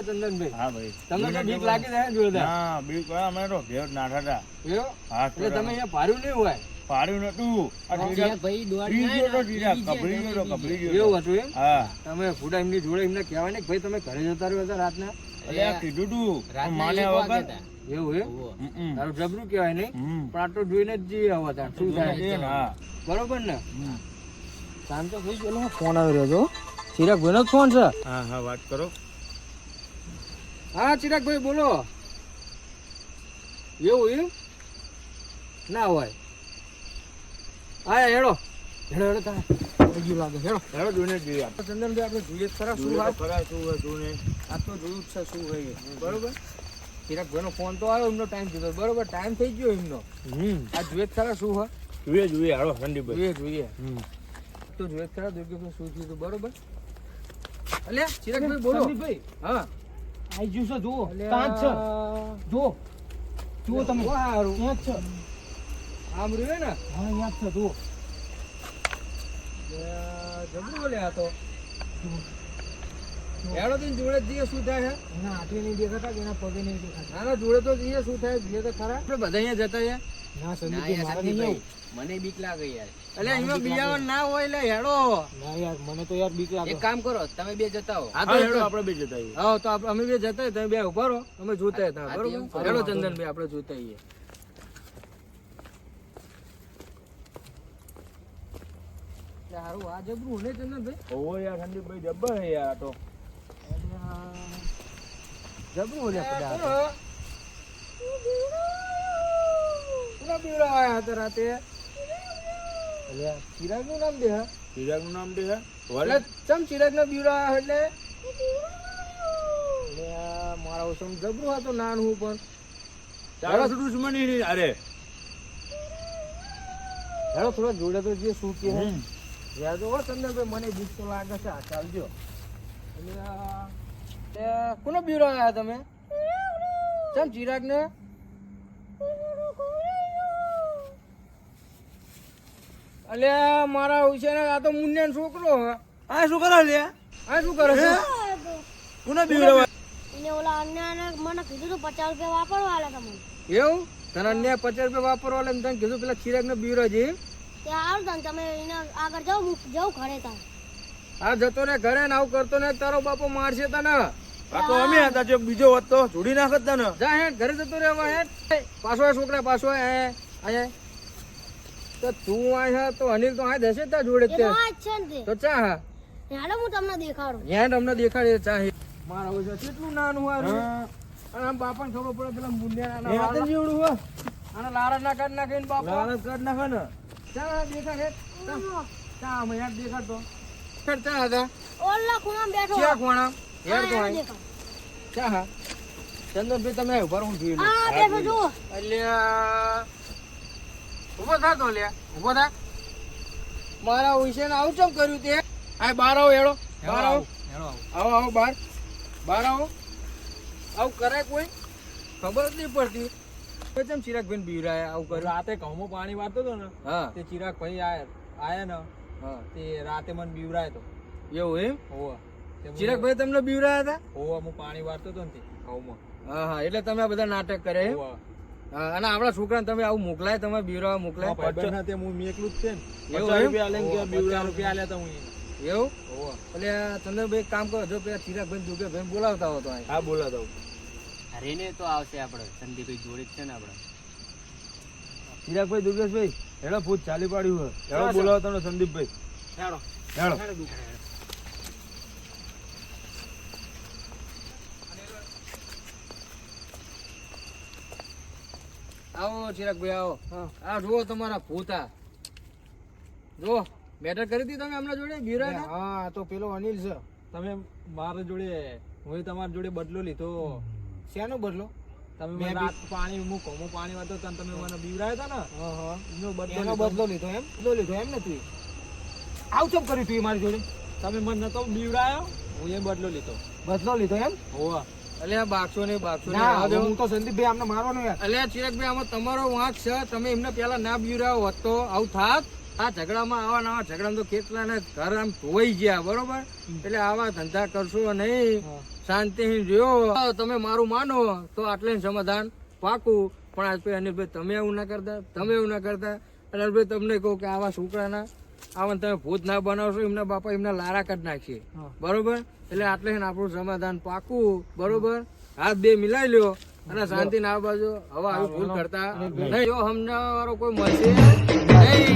ચંદનભાઈ. હા ભાઈ. તમને તો બીક લાગી જાય જોરદાર. હા બીક અમે તો ભેર નાઠા હતા. હા એટલે તમે અહીંયા ભાર્યું નહીં હોય. પાડ્યું નતું. આ ચિરાગ ભાઈ કબરી ગયો તો ચિરાગ કબરી ગયો તો કબરી ગયો. એવું હતું એમ? હા. તમે ફૂડા એમની જોડે એમને કહેવાય ને કે ભાઈ તમે ઘરે જતા રહ્યો હતા રાતના. એટલે આ કીધું તું માને વગર. એવું એમ? હમ. તારું જબરું કહેવાય નહીં હમ. પણ આટલું જોઈને જ જઈએ હવે તાર શું થાય. હા. બરોબર ને? શાંત થઈ ગયો. ફોન આવી રહ્યો છો. ચિરાગભાઈ નો ફોન છે. હા હા વાત કરો. હા ચિરાગભાઈ બોલો. એવું એમ ના હોય. હા હેડો હેડો હેડો તારે બીજું લાગે. હેડો હેડો જોઈને જોઈએ. ચંદનભાઈ આપણે જોઈએ જ ખરા શું જોઈએ વાત. તો ખરા શું હોય શું નહીં. આ તો જોયું જ છે શું હોય. બરોબર. ચિરાગભાઈ નો ફોન તો આવ્યો એમનો ટાઈમ કીધો. બરોબર ટાઈમ થઈ ગયો એમનો. આ જોઈએ જ ખરા શું હોય. જોઈએ જોઈએ હાલો સંદીપભાઈ. જોઈએ તો જોઈએ જ ખરા દુર્ગેશભાઈ શું થયું હતું. બરોબર. અલ્યા ચિરાગભાઈ બોલો. હા આઈ જ્યું છે જુઓ. અલ્યા. કાંચ છે જુઓ. જુઓ તમે. સારું ત્યાં જ છે. આમ રહ્યું ને. હા અહીંયા જ છે જુઓ. જબરું બોલે આ તો. હેડો દિન જોડે જ જઈએ શું થાય છે. એના હાથે નહીં દેખાતા કે એના પગે નહીં દેખાતા. નાના જોડે તો જઈએ શું થાય જઈએ તો ખરા. આપણે બધા અહીંયા જતા રહ્યા. ના સંદીપભાઈ મારે નહીં આવું. મને બીક લાગે યાર. એટલે અહીંયા બિયાવન ના હોય એટલે હેડો. ના યાર મને તો યાર બીક લાગે. એક કામ કરો તમે બે જતા હો. હા તો હા હેડો હેડો આપણે બે જતા આવીએ. હા તો અમે બે જતા હોય, તમે બે ઉભા રહો અમે જોતા હતા. હા, બરોબર એવું કરો. હેડો ચંદનભાઈ આપણે જોતા આવીએ. સારું આ જબરું ને ચંદનભાઈ. ઓહો યાર સંદીપભાઈ જબ્બર હે યાર આ તો. જબરું ઓલે પડા પૂરા બીવડા આયા હતા રાતે. અલ્યા ચિરાગ નું નામ દે હા. ચિરાગ નું નામ દે હે. એટલે ચમ ચિરાગ ના બીવડા આયા એટલે અલ્યા મારા ઓસમ જબરું હતો નાનું હું પણ. તારા તો દુશ્મની નહીં. અરે હેડો થોડા જોડે તો જે શું કે યાર જો ચંદનભાઈ મને બીક તો લાગે છે. આ ચાલજો. કોનો બીવડો આયા તમે? ચમ ચિરાગ ને? અલ્યા મારા ઉછેર આ તો મુન્યાનો છોકરો હે. આ શું કરે લે? આ શું કરે છે? કોના બીવડાવા? એને ઓલા અન્યાને મને કીધું તું 50 રૂપિયા વાપરવા આલે તમને. એવું તને અન્ય 50 રૂપિયા વાપરવા લે તને કીધું પેલા ચિરાગ ને બીવડો છે. તે આવ તમે એને આગળ જાઓ હું જાઉં ઘરે તાર. આ જતો ને ઘરે ને આવું કરતો ને તારો બાપો મારશે તને. આ તો અમે હતા જો બીજો હોત તો જોડી નાખત તને. જા હેડ ઘરે જતો રહેવા હેડ. પાછો આ છોકરા પાછો આયા તો તું આયા તો અનિલ તો આ દેશે તા જોડે એ તે તો આ જ છે ને તે. તો ચા હા હાલો હું તમને દેખાડું. યાર અમને દેખાડે ચા હે. મારા ઓછા કેટલું નાનું આ રહ્યું. અને આમ બાપાને ખબર પડે પેલા મુંડિયા એ હાથે જેવડું હો. અને લારા ના કાઢ નાખીને બાપા લાલચ કાઢ નાખે ને. ચા દેખાડ હેડ. ચા અમે યાર દેખાડતો હેડ ચા હતા ઓલા ખૂણામાં બેઠો. ચા કોણા હેડ તો હા, આય દેખાડ. ચા હા ચંદનભાઈ તમે ઉભા હું જોઈ લઉં. આ બેઠો જુઓ. અલ્યા ઉભો થા તો લ્યા ઉભો થા. મારા વિશે આવું ચમ કર્યું તે. આ બહાર આવો હેડો બહાર આવો આવો આવો બહાર બહાર આવો. આવું કરાય કોઈ ખબર જ નહીં પડતી. ચમ ચિરાગભાઈ બીવરાયા આવું કર્યું. રાતે ઘઉંમાં પાણી વાળતો હતો ને હા તે ચિરાગ ભાઈ આયા ને હા તે રાતે મને બીવરાય તો. એવું એમ હોવા ચિરાગભાઈ તમને બીવરાયા હતા. હોવા હું પાણી વાળતો હતો ને તે ઘઉંમાં. હા હા એટલે તમે આ બધા નાટક કરે એમ. હોવા. હા અને આપણા છોકરાને તમે આવું મોકલાય તમે બીવરાવા મોકલાય ભાઈબંધ ના તે હું એકલું જ છે ને. એવું 50 એમ? રૂપિયા આલે ને કે હોવા, 50 રૂપિયા આલ્યા તા હું એને. એવું હોવા. એટલે ચંદ્રભાઈ એક કામ કરો જો પેલા ચિરાગભાઈ દુર્ગાભાઈ બોલાવતા હો તો અહીં. હા બોલા દઉં. હરીને તો આવશે આપણે સંદીપભાઈ જોડે જ છે ને આપણે. ચિરાગભાઈ દુર્ગેશભાઈ હેડો ભૂત ચાલી પાડ્યું હે. હેડો ચાલો. બોલાવો તમને સંદીપભાઈ. હેડો હેડો. આવો ચિરાગભાઈ આવો. આ જુઓ તમારા ભૂતા જુઓ મેટર કરી હતી તમે હમણાં જોડે બીવરાયા હતા? હા તો પેલો અનિલ છે. તમે મારા જોડે હું તમારી જોડે બદલો લીધો. શેનો બદલો? તમે મેં મને રાત પાણી હું ઘઉંમાં પાણી વાળતો હતો ને તમે મને બીવરાયા હતા ને એનો એનો બદલો બદલો લીધો એમ? બદલો લીધો એમ ને તું આવું ચમ કર્યું તું એ મારી જોડે? તમે મને નતો બીવરાયો હું એ બદલો લીધો. બદલો લીધો એમ? હોવા. અલ્યા બાગશો નહીં બાગશો નહીં. ના આવા દો. હું તો સંદીપભાઈ આમને મારવાનો યાર. અલ્યા ચિરાગભાઈ આમાં તમારો વાંક છે. તમે એમને પેલા ના બીવરાયો હોત તો આવું થાત. આ ઝઘડામાં આવા નવા ઝઘડા તો કેટલા ને ઘર આમ ધોવાઈ ગયા, બરોબર? એટલે આવા ધંધા કરશો નહીં, શાંતિ રહ્યો. તમે મારું માનો તો આટલે સમાધાન પાકું. પણ આજ ભાઈ અનિલભાઈ તમે એવું ના કરતા, તમે એવું ના કરતા. અનિલભાઈ તમને કહું કે આવા છોકરાના આવા તમે ભૂત ના બનાવશો, એમના બાપા એમના લારા કાઢ નાખશે, બરોબર? એટલે આટલે આપણું સમાધાન પાકું, બરોબર? હાથ બે મિલાઈ લ્યો અને શાંતિ ના બાજુ હવે આવી ભૂલ કરતા નહીં. જો સમજાવવા વાળો કોઈ મળશે નહીં.